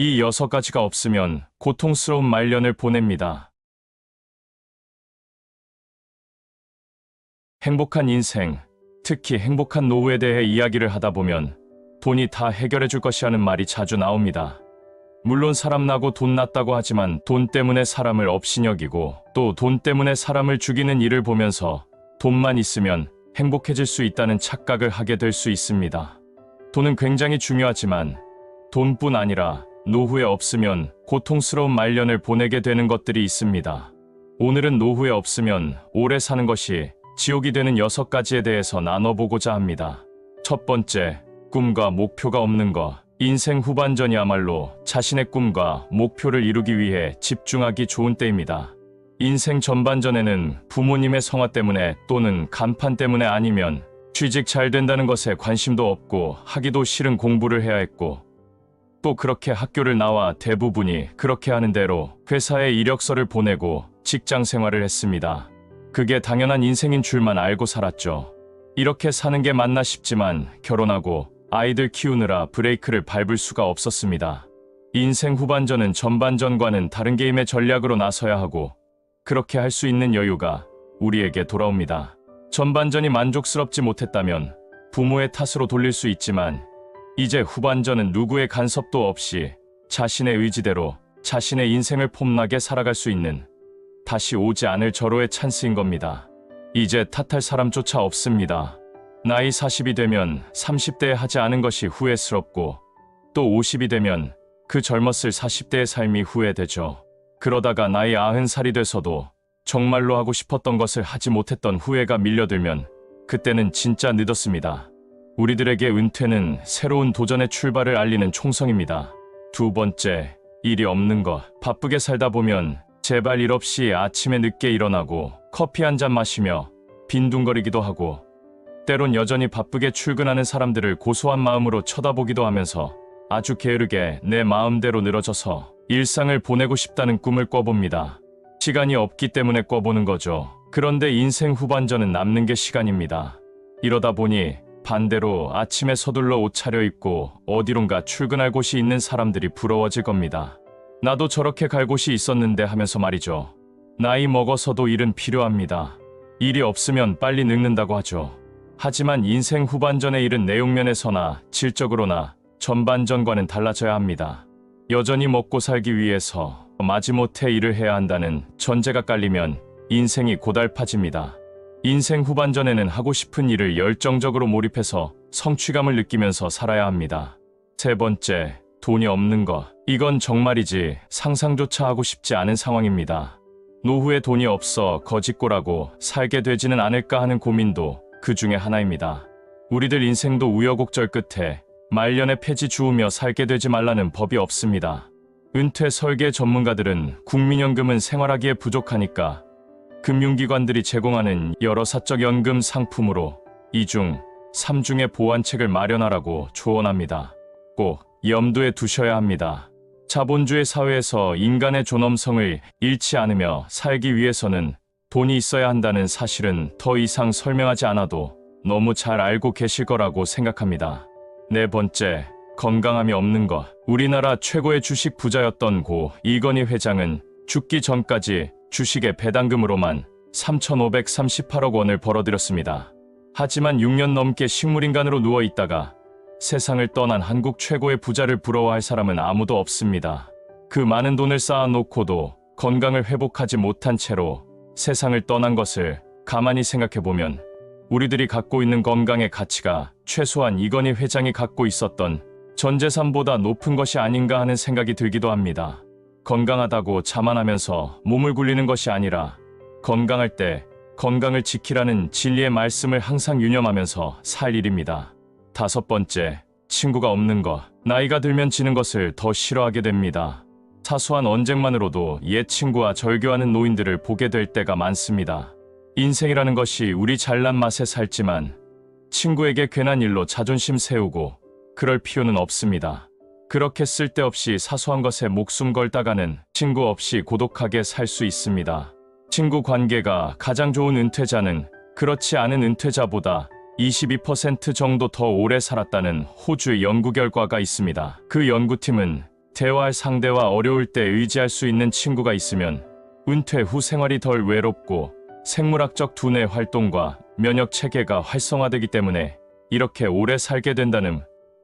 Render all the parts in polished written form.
이 6가지가 없으면 고통스러운 말년을 보냅니다. 행복한 인생, 특히 행복한 노후에 대해 이야기를 하다 보면 돈이 다 해결해 줄 것이라는 말이 자주 나옵니다. 물론 사람 나고 돈 났다고 하지만 돈 때문에 사람을 업신여기고 또 돈 때문에 사람을 죽이는 일을 보면서 돈만 있으면 행복해질 수 있다는 착각을 하게 될 수 있습니다. 돈은 굉장히 중요하지만 돈뿐 아니라 노후에 없으면 고통스러운 말년을 보내게 되는 것들이 있습니다. 오늘은 노후에 없으면 오래 사는 것이 지옥이 되는 6가지에 대해서 나눠보고자 합니다. 첫 번째, 꿈과 목표가 없는 것. 인생 후반전이야말로 자신의 꿈과 목표를 이루기 위해 집중하기 좋은 때입니다. 인생 전반전에는 부모님의 성화 때문에 또는 간판 때문에 아니면 취직 잘 된다는 것에 관심도 없고 하기도 싫은 공부를 해야 했고 또 그렇게 학교를 나와 대부분이 그렇게 하는 대로 회사에 이력서를 보내고 직장 생활을 했습니다. 그게 당연한 인생인 줄만 알고 살았죠. 이렇게 사는 게 맞나 싶지만 결혼하고 아이들 키우느라 브레이크를 밟을 수가 없었습니다. 인생 후반전은 전반전과는 다른 게임의 전략으로 나서야 하고 그렇게 할 수 있는 여유가 우리에게 돌아옵니다. 전반전이 만족스럽지 못했다면 부모의 탓으로 돌릴 수 있지만 이제 후반전은 누구의 간섭도 없이 자신의 의지대로 자신의 인생을 폼나게 살아갈 수 있는 다시 오지 않을 절호의 찬스인 겁니다. 이제 탓할 사람조차 없습니다. 나이 40이 되면 30대에 하지 않은 것이 후회스럽고 또 50이 되면 그 젊었을 40대의 삶이 후회되죠. 그러다가 나이 90살이 돼서도 정말로 하고 싶었던 것을 하지 못했던 후회가 밀려들면 그때는 진짜 늦었습니다. 우리들에게 은퇴는 새로운 도전의 출발을 알리는 총성입니다. 두 번째, 일이 없는 것. 바쁘게 살다 보면 제발 일 없이 아침에 늦게 일어나고 커피 한 잔 마시며 빈둥거리기도 하고 때론 여전히 바쁘게 출근하는 사람들을 고소한 마음으로 쳐다보기도 하면서 아주 게으르게 내 마음대로 늘어져서 일상을 보내고 싶다는 꿈을 꿔봅니다. 시간이 없기 때문에 꿔보는 거죠. 그런데 인생 후반전은 남는 게 시간입니다. 이러다 보니 반대로 아침에 서둘러 옷 차려입고 어디론가 출근할 곳이 있는 사람들이 부러워질 겁니다. 나도 저렇게 갈 곳이 있었는데 하면서 말이죠. 나이 먹어서도 일은 필요합니다. 일이 없으면 빨리 늙는다고 하죠. 하지만 인생 후반전의 일은 내용면에서나 질적으로나 전반전과는 달라져야 합니다. 여전히 먹고 살기 위해서 마지못해 일을 해야 한다는 전제가 깔리면 인생이 고달파집니다. 인생 후반전에는 하고 싶은 일을 열정적으로 몰입해서 성취감을 느끼면서 살아야 합니다. 세 번째, 돈이 없는 것. 이건 정말이지 상상조차 하고 싶지 않은 상황입니다. 노후에 돈이 없어 거짓골하고 살게 되지는 않을까 하는 고민도 그 중에 하나입니다. 우리들 인생도 우여곡절 끝에 말년에 폐지 주우며 살게 되지 말라는 법이 없습니다. 은퇴 설계 전문가들은 국민연금은 생활하기에 부족하니까 금융기관들이 제공하는 여러 사적 연금 상품으로 2중, 3중의 보완책을 마련하라고 조언합니다. 꼭 염두에 두셔야 합니다. 자본주의 사회에서 인간의 존엄성을 잃지 않으며 살기 위해서는 돈이 있어야 한다는 사실은 더 이상 설명하지 않아도 너무 잘 알고 계실 거라고 생각합니다. 네 번째, 건강함이 없는 것. 우리나라 최고의 주식 부자였던 고 이건희 회장은 죽기 전까지 주식의 배당금으로만 3,538억 원을 벌어들였습니다. 하지만 6년 넘게 식물인간으로 누워있다가 세상을 떠난 한국 최고의 부자를 부러워할 사람은 아무도 없습니다. 그 많은 돈을 쌓아놓고도 건강을 회복하지 못한 채로 세상을 떠난 것을 가만히 생각해보면 우리들이 갖고 있는 건강의 가치가 최소한 이건희 회장이 갖고 있었던 전 재산보다 높은 것이 아닌가 하는 생각이 들기도 합니다. 건강하다고 자만하면서 몸을 굴리는 것이 아니라 건강할 때 건강을 지키라는 진리의 말씀을 항상 유념하면서 살 일입니다. 다섯 번째, 친구가 없는 것. 나이가 들면 지는 것을 더 싫어하게 됩니다. 사소한 언쟁만으로도 옛 친구와 절교하는 노인들을 보게 될 때가 많습니다. 인생이라는 것이 우리 잘난 맛에 살지만 친구에게 괜한 일로 자존심 세우고 그럴 필요는 없습니다. 그렇게 쓸데없이 사소한 것에 목숨 걸다가는 친구 없이 고독하게 살 수 있습니다. 친구 관계가 가장 좋은 은퇴자는 그렇지 않은 은퇴자보다 22% 정도 더 오래 살았다는 호주의 연구 결과가 있습니다. 그 연구팀은 대화할 상대와 어려울 때 의지할 수 있는 친구가 있으면 은퇴 후 생활이 덜 외롭고 생물학적 두뇌 활동과 면역 체계가 활성화되기 때문에 이렇게 오래 살게 된다는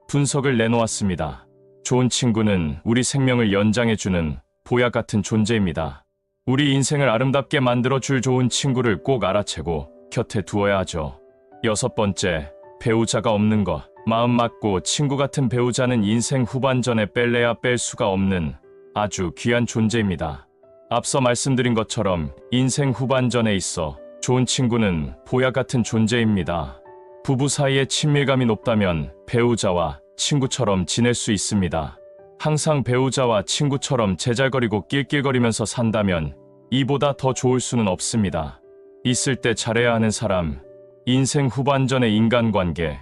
분석을 내놓았습니다. 좋은 친구는 우리 생명을 연장해주는 보약 같은 존재입니다. 우리 인생을 아름답게 만들어줄 좋은 친구를 꼭 알아채고 곁에 두어야 하죠. 6번째, 배우자가 없는 것. 마음 맞고 친구 같은 배우자는 인생 후반전에 뺄래야 뺄 수가 없는 아주 귀한 존재입니다. 앞서 말씀드린 것처럼 인생 후반전에 있어 좋은 친구는 보약 같은 존재입니다. 부부 사이에 친밀감이 높다면 배우자와 친구처럼 지낼 수 있습니다. 항상 배우자와 친구처럼 제잘거리고 낄낄거리면서 산다면 이보다 더 좋을 수는 없습니다. 있을 때 잘해야 하는 사람, 인생 후반전의 인간관계,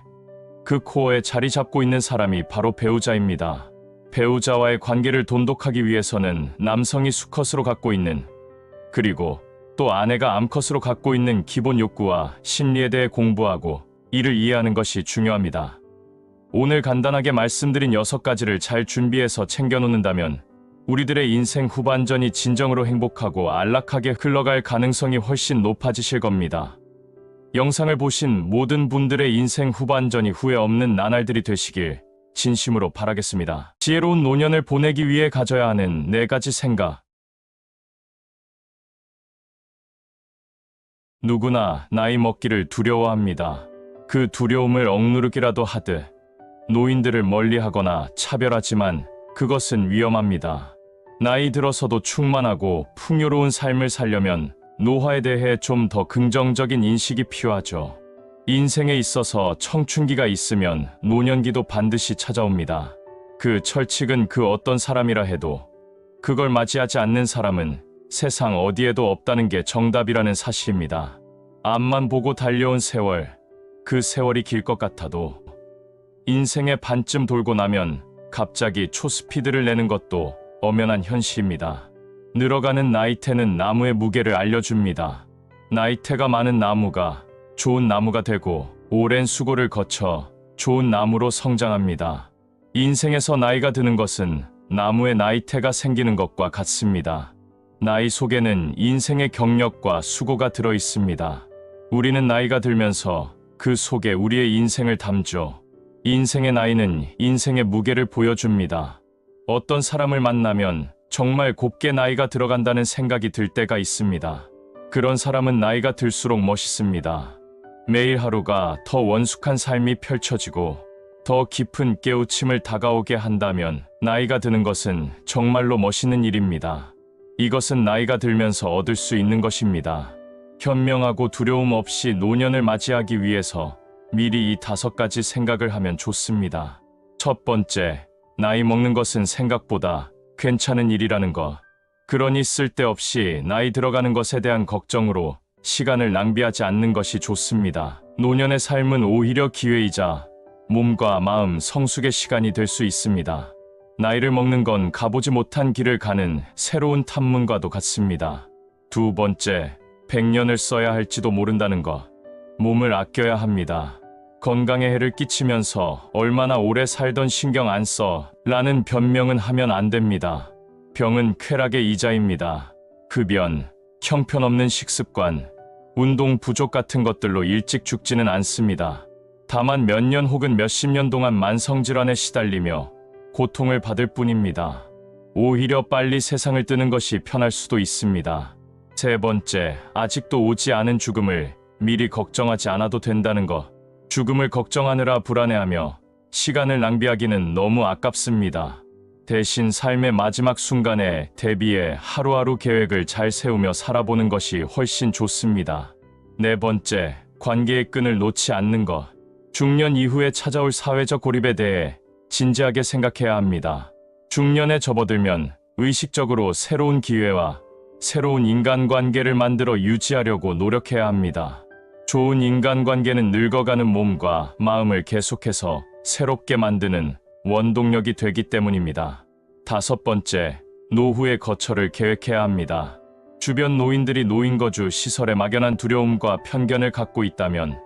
그 코어에 자리 잡고 있는 사람이 바로 배우자입니다. 배우자와의 관계를 돈독하기 위해서는 남성이 수컷으로 갖고 있는, 그리고 또 아내가 암컷으로 갖고 있는 기본 욕구와 심리에 대해 공부하고 이를 이해하는 것이 중요합니다. 오늘 간단하게 말씀드린 6가지를 잘 준비해서 챙겨놓는다면 우리들의 인생 후반전이 진정으로 행복하고 안락하게 흘러갈 가능성이 훨씬 높아지실 겁니다. 영상을 보신 모든 분들의 인생 후반전이 후회 없는 나날들이 되시길 진심으로 바라겠습니다. 지혜로운 노년을 보내기 위해 가져야 하는 4가지 생각. 누구나 나이 먹기를 두려워합니다. 그 두려움을 억누르기라도 하듯 노인들을 멀리하거나 차별하지만 그것은 위험합니다. 나이 들어서도 충만하고 풍요로운 삶을 살려면 노화에 대해 좀 더 긍정적인 인식이 필요하죠. 인생에 있어서 청춘기가 있으면 노년기도 반드시 찾아옵니다. 그 철칙은 그 어떤 사람이라 해도 그걸 맞이하지 않는 사람은 세상 어디에도 없다는 게 정답이라는 사실입니다. 앞만 보고 달려온 세월, 그 세월이 길 것 같아도 인생의 반쯤 돌고 나면 갑자기 초스피드를 내는 것도 엄연한 현실입니다. 늘어가는 나이테는 나무의 무게를 알려줍니다. 나이테가 많은 나무가 좋은 나무가 되고 오랜 수고를 거쳐 좋은 나무로 성장합니다. 인생에서 나이가 드는 것은 나무의 나이테가 생기는 것과 같습니다. 나이 속에는 인생의 경력과 수고가 들어 있습니다. 우리는 나이가 들면서 그 속에 우리의 인생을 담죠. 인생의 나이는 인생의 무게를 보여줍니다. 어떤 사람을 만나면 정말 곱게 나이가 들어간다는 생각이 들 때가 있습니다. 그런 사람은 나이가 들수록 멋있습니다. 매일 하루가 더 원숙한 삶이 펼쳐지고 더 깊은 깨우침을 다가오게 한다면 나이가 드는 것은 정말로 멋있는 일입니다. 이것은 나이가 들면서 얻을 수 있는 것입니다. 현명하고 두려움 없이 노년을 맞이하기 위해서 미리 이 5가지 생각을 하면 좋습니다. 첫 번째, 나이 먹는 것은 생각보다 괜찮은 일이라는 것. 그러니 쓸데없이 나이 들어가는 것에 대한 걱정으로 시간을 낭비하지 않는 것이 좋습니다. 노년의 삶은 오히려 기회이자 몸과 마음 성숙의 시간이 될 수 있습니다. 나이를 먹는 건 가보지 못한 길을 가는 새로운 탐문과도 같습니다. 두 번째, 100년을 써야 할지도 모른다는 것. 몸을 아껴야 합니다. 건강에 해를 끼치면서 얼마나 오래 살던 신경 안 써 라는 변명은 하면 안 됩니다. 병은 쾌락의 이자입니다. 흡연, 형편없는 식습관, 운동 부족 같은 것들로 일찍 죽지는 않습니다. 다만 몇 년 혹은 몇십 년 동안 만성질환에 시달리며 고통을 받을 뿐입니다. 오히려 빨리 세상을 뜨는 것이 편할 수도 있습니다. 세 번째, 아직도 오지 않은 죽음을 미리 걱정하지 않아도 된다는 것. 죽음을 걱정하느라 불안해하며 시간을 낭비하기는 너무 아깝습니다. 대신 삶의 마지막 순간에 대비해 하루하루 계획을 잘 세우며 살아보는 것이 훨씬 좋습니다. 네 번째, 관계의 끈을 놓지 않는 것. 중년 이후에 찾아올 사회적 고립에 대해 진지하게 생각해야 합니다. 중년에 접어들면 의식적으로 새로운 기회와 새로운 인간관계를 만들어 유지하려고 노력해야 합니다. 좋은 인간관계는 늙어가는 몸과 마음을 계속해서 새롭게 만드는 원동력이 되기 때문입니다. 다섯 번째, 노후의 거처를 계획해야 합니다. 주변 노인들이 노인거주 시설에 막연한 두려움과 편견을 갖고 있다면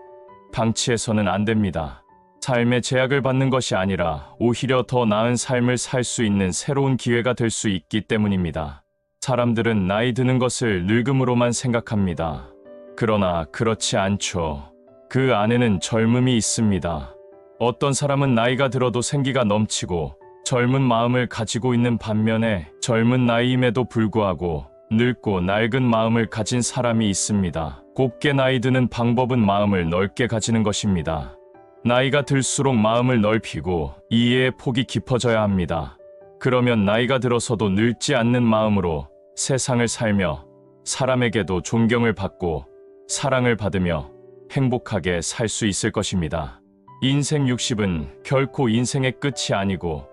방치해서는 안 됩니다. 삶의 제약을 받는 것이 아니라 오히려 더 나은 삶을 살 수 있는 새로운 기회가 될 수 있기 때문입니다. 사람들은 나이 드는 것을 늙음으로만 생각합니다. 그러나 그렇지 않죠. 그 안에는 젊음이 있습니다. 어떤 사람은 나이가 들어도 생기가 넘치고 젊은 마음을 가지고 있는 반면에 젊은 나이임에도 불구하고 늙고 낡은 마음을 가진 사람이 있습니다. 곱게 나이 드는 방법은 마음을 넓게 가지는 것입니다. 나이가 들수록 마음을 넓히고 이해의 폭이 깊어져야 합니다. 그러면 나이가 들어서도 늙지 않는 마음으로 세상을 살며 사람에게도 존경을 받고 사랑을 받으며 행복하게 살 수 있을 것입니다. 인생 60은 결코 인생의 끝이 아니고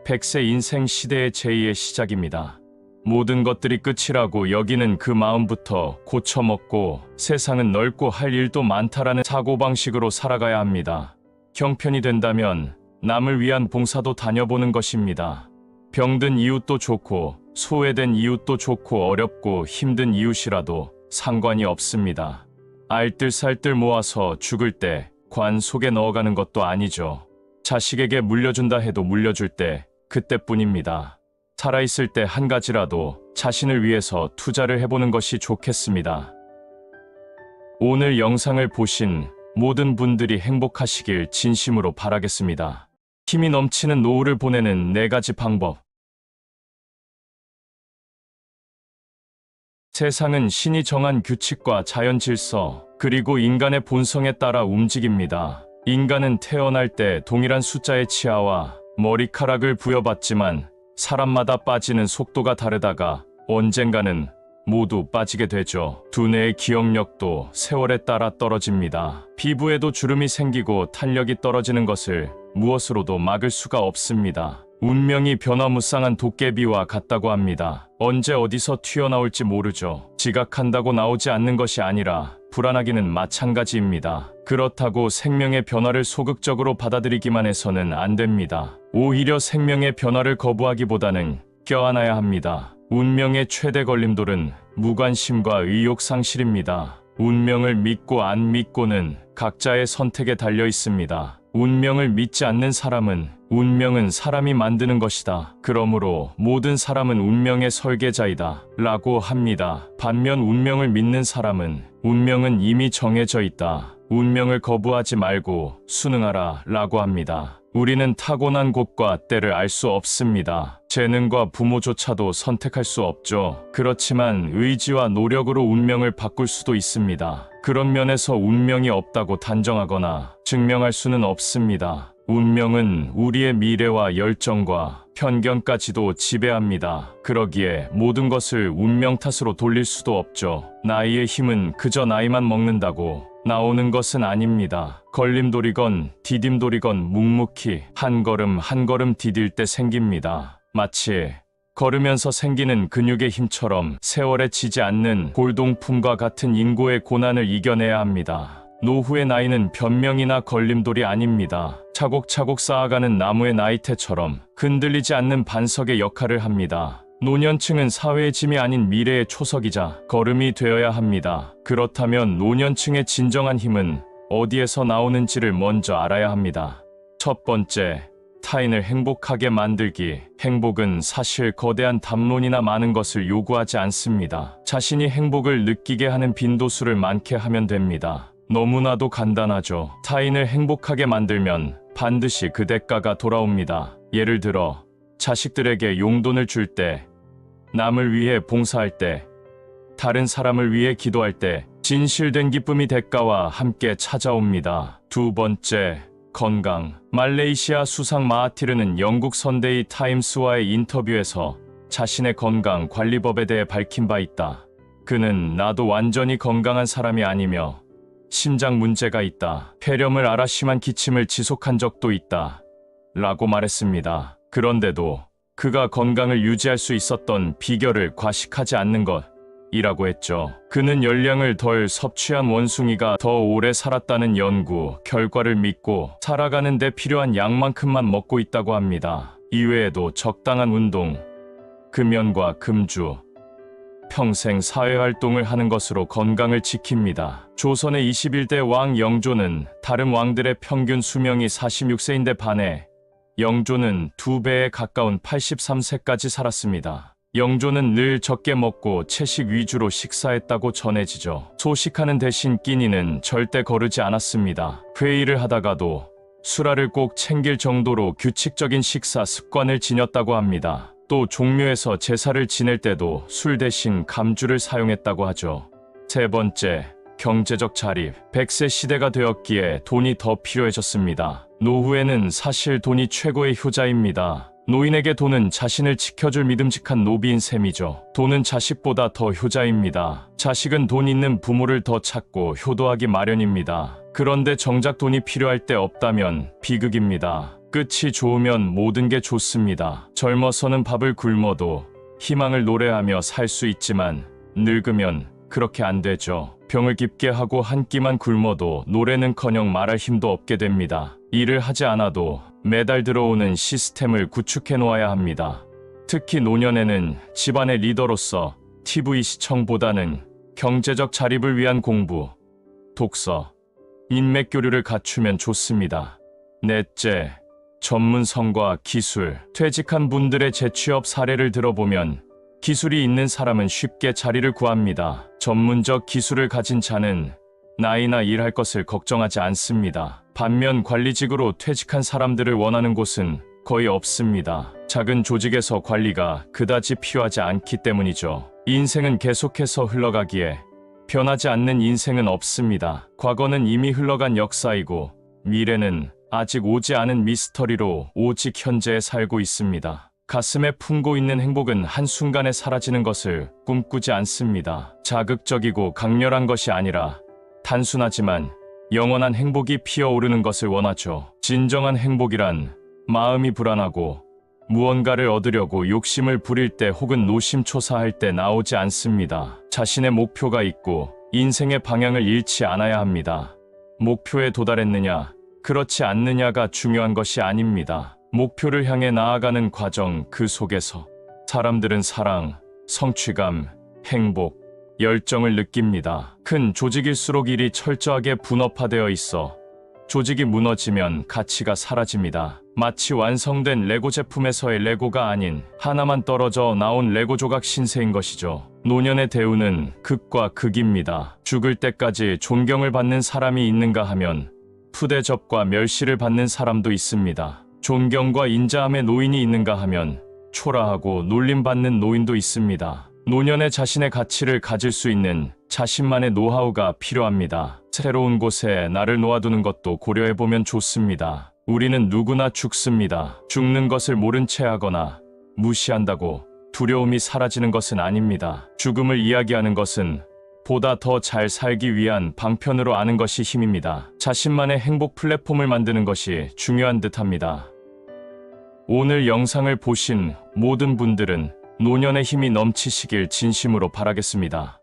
100세 인생 시대의 제2의 시작입니다. 모든 것들이 끝이라고 여기는 그 마음부터 고쳐먹고 세상은 넓고 할 일도 많다라는 사고방식으로 살아가야 합니다. 형편이 된다면 남을 위한 봉사도 다녀보는 것입니다. 병든 이웃도 좋고 소외된 이웃도 좋고 어렵고 힘든 이웃이라도 상관이 없습니다. 알뜰살뜰 모아서 죽을 때 관 속에 넣어가는 것도 아니죠. 자식에게 물려준다 해도 물려줄 때 그때뿐입니다. 살아있을 때 한 가지라도 자신을 위해서 투자를 해보는 것이 좋겠습니다. 오늘 영상을 보신 모든 분들이 행복하시길 진심으로 바라겠습니다. 힘이 넘치는 노후를 보내는 4가지 방법. 세상은 신이 정한 규칙과 자연 질서, 그리고 인간의 본성에 따라 움직입니다. 인간은 태어날 때 동일한 숫자의 치아와 머리카락을 부여받지만 사람마다 빠지는 속도가 다르다가 언젠가는 모두 빠지게 되죠. 두뇌의 기억력도 세월에 따라 떨어집니다. 피부에도 주름이 생기고 탄력이 떨어지는 것을 무엇으로도 막을 수가 없습니다. 운명이 변화무쌍한 도깨비와 같다고 합니다. 언제 어디서 튀어나올지 모르죠. 지각한다고 나오지 않는 것이 아니라 불안하기는 마찬가지입니다. 그렇다고 생명의 변화를 소극적으로 받아들이기만 해서는 안 됩니다. 오히려 생명의 변화를 거부하기보다는 껴안아야 합니다. 운명의 최대 걸림돌은 무관심과 의욕 상실입니다. 운명을 믿고 안 믿고는 각자의 선택에 달려 있습니다. 운명을 믿지 않는 사람은 운명은 사람이 만드는 것이다. 그러므로 모든 사람은 운명의 설계자이다. 라고 합니다. 반면 운명을 믿는 사람은 운명은 이미 정해져 있다. 운명을 거부하지 말고 순응하라. 라고 합니다. 우리는 타고난 곳과 때를 알 수 없습니다. 재능과 부모조차도 선택할 수 없죠. 그렇지만 의지와 노력으로 운명을 바꿀 수도 있습니다. 그런 면에서 운명이 없다고 단정하거나 증명할 수는 없습니다. 운명은 우리의 미래와 열정과 편견까지도 지배합니다. 그러기에 모든 것을 운명 탓으로 돌릴 수도 없죠. 나이의 힘은 그저 나이만 먹는다고 나오는 것은 아닙니다. 걸림돌이건 디딤돌이건 묵묵히 한 걸음 한 걸음 디딜 때 생깁니다. 마치 걸으면서 생기는 근육의 힘처럼 세월에 지지 않는 골동품과 같은 인고의 고난을 이겨내야 합니다. 노후의 나이는 변명이나 걸림돌이 아닙니다. 차곡차곡 쌓아가는 나무의 나이테처럼 흔들리지 않는 반석의 역할을 합니다. 노년층은 사회의 짐이 아닌 미래의 초석이자 걸음이 되어야 합니다. 그렇다면 노년층의 진정한 힘은 어디에서 나오는지를 먼저 알아야 합니다. 첫 번째, 타인을 행복하게 만들기. 행복은 사실 거대한 담론이나 많은 것을 요구하지 않습니다. 자신이 행복을 느끼게 하는 빈도수를 많게 하면 됩니다. 너무나도 간단하죠. 타인을 행복하게 만들면 반드시 그 대가가 돌아옵니다. 예를 들어 자식들에게 용돈을 줄 때, 남을 위해 봉사할 때, 다른 사람을 위해 기도할 때 진실된 기쁨이 대가와 함께 찾아옵니다. 두 번째, 건강. 말레이시아 수상 마하티르는 영국 선데이 타임스와의 인터뷰에서 자신의 건강 관리법에 대해 밝힌 바 있다. 그는 나도 완전히 건강한 사람이 아니며 심장 문제가 있다. 폐렴을 앓아 심한 기침을 지속한 적도 있다. 라고 말했습니다. 그런데도 그가 건강을 유지할 수 있었던 비결을 과식하지 않는 것이라고 했죠. 그는 열량을 덜 섭취한 원숭이가 더 오래 살았다는 연구 결과를 믿고 살아가는 데 필요한 양만큼만 먹고 있다고 합니다. 이외에도 적당한 운동, 금연과 금주, 평생 사회활동을 하는 것으로 건강을 지킵니다. 조선의 21대 왕 영조는 다른 왕들의 평균 수명이 46세인데 반해 영조는 2배에 가까운 83세까지 살았습니다. 영조는 늘 적게 먹고 채식 위주로 식사했다고 전해지죠. 소식하는 대신 끼니는 절대 거르지 않았습니다. 회의를 하다가도 수라를 꼭 챙길 정도로 규칙적인 식사 습관을 지녔다고 합니다. 또 종묘에서 제사를 지낼 때도 술 대신 감주를 사용했다고 하죠. 세 번째, 경제적 자립. 100세 시대가 되었기에 돈이 더 필요해졌습니다. 노후에는 사실 돈이 최고의 효자입니다. 노인에게 돈은 자신을 지켜줄 믿음직한 노비인 셈이죠. 돈은 자식보다 더 효자입니다. 자식은 돈 있는 부모를 더 찾고 효도하기 마련입니다. 그런데 정작 돈이 필요할 때 없다면 비극입니다. 끝이 좋으면 모든 게 좋습니다. 젊어서는 밥을 굶어도 희망을 노래하며 살 수 있지만 늙으면 그렇게 안 되죠. 병을 깊게 하고 한 끼만 굶어도 노래는커녕 말할 힘도 없게 됩니다. 일을 하지 않아도 매달 들어오는 시스템을 구축해 놓아야 합니다. 특히 노년에는 집안의 리더로서 TV 시청보다는 경제적 자립을 위한 공부, 독서, 인맥 교류를 갖추면 좋습니다. 넷째, 전문성과 기술. 퇴직한 분들의 재취업 사례를 들어보면 기술이 있는 사람은 쉽게 자리를 구합니다. 전문적 기술을 가진 자는 나이나 일할 것을 걱정하지 않습니다. 반면 관리직으로 퇴직한 사람들을 원하는 곳은 거의 없습니다. 작은 조직에서 관리가 그다지 필요하지 않기 때문이죠. 인생은 계속해서 흘러가기에 변하지 않는 인생은 없습니다. 과거는 이미 흘러간 역사이고 미래는 아직 오지 않은 미스터리로 오직 현재에 살고 있습니다. 가슴에 품고 있는 행복은 한순간에 사라지는 것을 꿈꾸지 않습니다. 자극적이고 강렬한 것이 아니라 단순하지만 영원한 행복이 피어오르는 것을 원하죠. 진정한 행복이란 마음이 불안하고 무언가를 얻으려고 욕심을 부릴 때 혹은 노심초사할 때 나오지 않습니다. 자신의 목표가 있고 인생의 방향을 잃지 않아야 합니다. 목표에 도달했느냐, 그렇지 않느냐가 중요한 것이 아닙니다. 목표를 향해 나아가는 과정 그 속에서 사람들은 사랑, 성취감, 행복, 열정을 느낍니다. 큰 조직일수록 일이 철저하게 분업화되어 있어 조직이 무너지면 가치가 사라집니다. 마치 완성된 레고 제품에서의 레고가 아닌 하나만 떨어져 나온 레고 조각 신세인 것이죠. 노년의 대우는 극과 극입니다. 죽을 때까지 존경을 받는 사람이 있는가 하면 푸대접과 멸시를 받는 사람도 있습니다. 존경과 인자함의 노인이 있는가 하면 초라하고 놀림받는 노인도 있습니다. 노년에 자신의 가치를 가질 수 있는 자신만의 노하우가 필요합니다. 새로운 곳에 나를 놓아두는 것도 고려해보면 좋습니다. 우리는 누구나 죽습니다. 죽는 것을 모른 채 하거나 무시한다고 두려움이 사라지는 것은 아닙니다. 죽음을 이야기하는 것은 보다 더 잘 살기 위한 방편으로 아는 것이 힘입니다. 자신만의 행복 플랫폼을 만드는 것이 중요한 듯합니다. 오늘 영상을 보신 모든 분들은 노년의 힘이 넘치시길 진심으로 바라겠습니다.